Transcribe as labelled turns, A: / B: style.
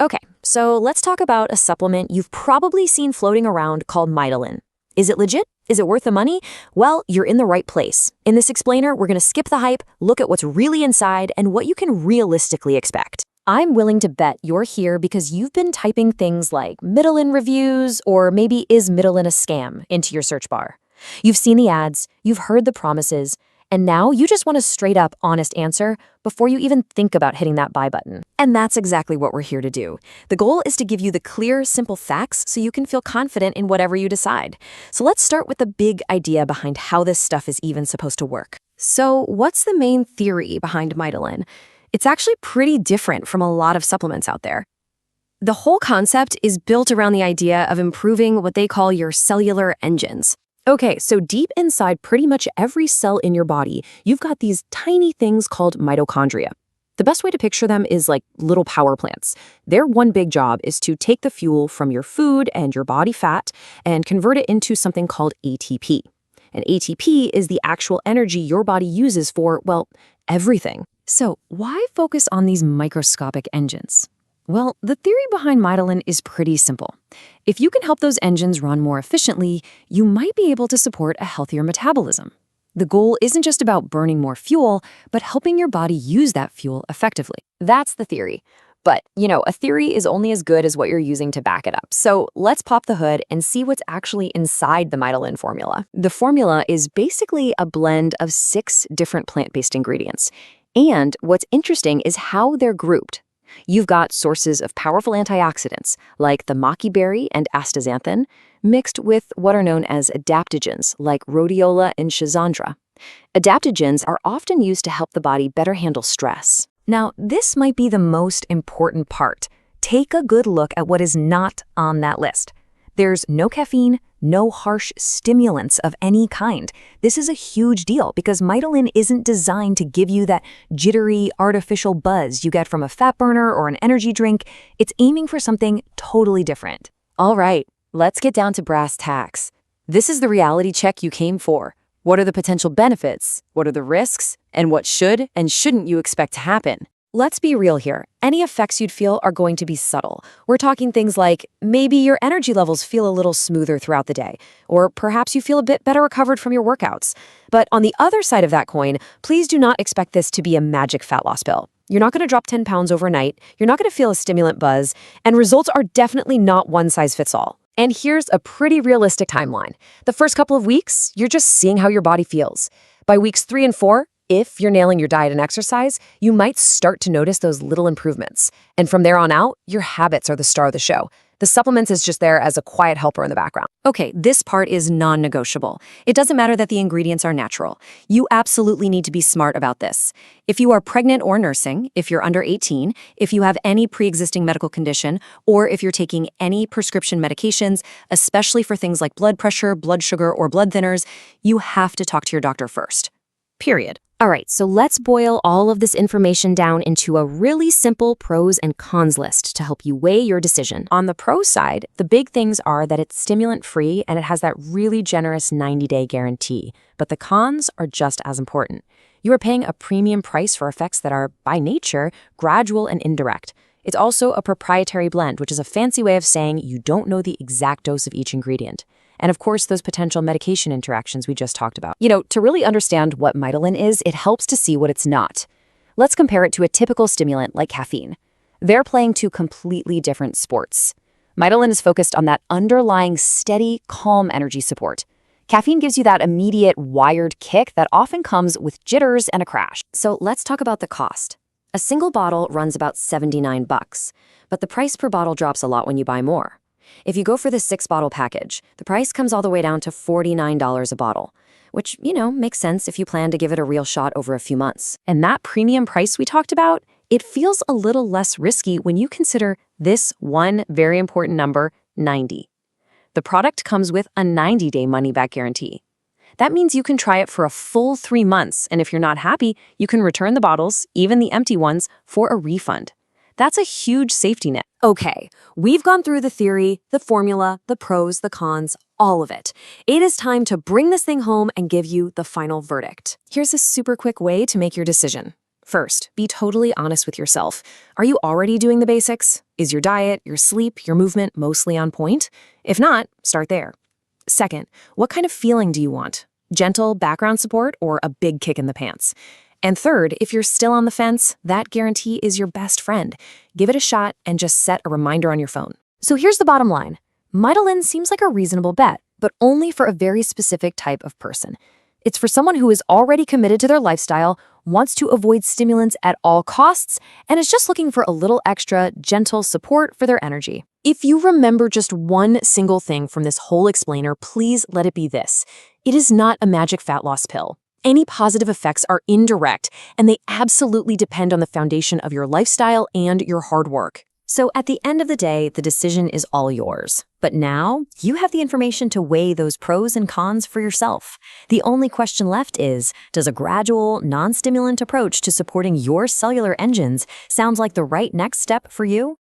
A: Okay, so let's talk about a supplement you've probably seen floating around called Mitolyn. Is it legit? Is it worth the money? Well, you're in the right place. In this explainer, we're going to skip the hype, look at what's really inside, and what you can realistically expect. I'm willing to bet you're here because you've been typing things like Mitolyn reviews or maybe is Mitolyn a scam into your search bar. You've seen the ads, you've heard the promises, and now you just want a straight up, honest answer before you even think about hitting that buy button. And that's exactly what we're here to do. The goal is to give you the clear, simple facts so you can feel confident in whatever you decide. So let's start with the big idea behind how this stuff is even supposed to work. So what's the main theory behind Mitolyn? It's actually pretty different from a lot of supplements out there. The whole concept is built around the idea of improving what they call your cellular engines. Okay, so deep inside pretty much every cell in your body, you've got these tiny things called mitochondria. The best way to picture them is like little power plants. Their one big job is to take the fuel from your food and your body fat and convert it into something called ATP. And ATP is the actual energy your body uses for, well, everything. So why focus on these microscopic engines? Well, the theory behind Mitolyn is pretty simple. If you can help those engines run more efficiently, you might be able to support a healthier metabolism. The goal isn't just about burning more fuel, but helping your body use that fuel effectively. That's the theory. But, a theory is only as good as what you're using to back it up. So let's pop the hood and see what's actually inside the Mitolyn formula. The formula is basically a blend of 6 different plant-based ingredients. And what's interesting is how they're grouped. You've got sources of powerful antioxidants, like the maqui berry and astaxanthin, mixed with what are known as adaptogens, like rhodiola and schisandra. Adaptogens are often used to help the body better handle stress. Now, this might be the most important part. Take a good look at what is not on that list. There's no caffeine, no harsh stimulants of any kind. This is a huge deal because Mitolyn isn't designed to give you that jittery, artificial buzz you get from a fat burner or an energy drink. It's aiming for something totally different. All right, let's get down to brass tacks. This is the reality check you came for. What are the potential benefits? What are the risks? And what should and shouldn't you expect to happen? Let's be real here. Any effects you'd feel are going to be subtle. We're talking things like maybe your energy levels feel a little smoother throughout the day, or perhaps you feel a bit better recovered from your workouts. But on the other side of that coin, please do not expect this to be a magic fat loss pill. You're not going to drop 10 pounds overnight, you're not going to feel a stimulant buzz, and results are definitely not one size fits all. And here's a pretty realistic timeline. The first couple of weeks, you're just seeing how your body feels. By weeks 3 and 4, if you're nailing your diet and exercise, you might start to notice those little improvements. And from there on out, your habits are the star of the show. The supplements is just there as a quiet helper in the background. Okay, this part is non-negotiable. It doesn't matter that the ingredients are natural. You absolutely need to be smart about this. If you are pregnant or nursing, if you're under 18, if you have any pre-existing medical condition, or if you're taking any prescription medications, especially for things like blood pressure, blood sugar, or blood thinners, you have to talk to your doctor first. Period. All right, so let's boil all of this information down into a really simple pros and cons list to help you weigh your decision. On the pro side, the big things are that it's stimulant-free and it has that really generous 90-day guarantee. But the cons are just as important. You are paying a premium price for effects that are, by nature, gradual and indirect. It's also a proprietary blend, which is a fancy way of saying you don't know the exact dose of each ingredient. And of course, those potential medication interactions we just talked about. To really understand what Mitolyn is, it helps to see what it's not. Let's compare it to a typical stimulant like caffeine. They're playing 2 completely different sports. Mitolyn is focused on that underlying steady, calm energy support. Caffeine gives you that immediate wired kick that often comes with jitters and a crash. So let's talk about the cost. A single bottle runs about $79, but the price per bottle drops a lot when you buy more. If you go for the 6-bottle package, the price comes all the way down to $49 a bottle, which, makes sense if you plan to give it a real shot over a few months. And that premium price we talked about, it feels a little less risky when you consider this one very important number, 90. The product comes with a 90-day money-back guarantee. That means you can try it for a full 3 months, and if you're not happy, you can return the bottles, even the empty ones, for a refund. That's a huge safety net. Okay, we've gone through the theory, the formula, the pros, the cons, all of it. It is time to bring this thing home and give you the final verdict. Here's a super quick way to make your decision. First, be totally honest with yourself. Are you already doing the basics? Is your diet, your sleep, your movement mostly on point? If not, start there. Second, what kind of feeling do you want? Gentle background support or a big kick in the pants? And third, if you're still on the fence, that guarantee is your best friend. Give it a shot and just set a reminder on your phone. So here's the bottom line. Mitolyn seems like a reasonable bet, but only for a very specific type of person. It's for someone who is already committed to their lifestyle, wants to avoid stimulants at all costs, and is just looking for a little extra, gentle support for their energy. If you remember just one single thing from this whole explainer, please let it be this. It is not a magic fat loss pill. Any positive effects are indirect, and they absolutely depend on the foundation of your lifestyle and your hard work. So at the end of the day, the decision is all yours. But now, you have the information to weigh those pros and cons for yourself. The only question left is, does a gradual, non-stimulant approach to supporting your cellular engines sound like the right next step for you?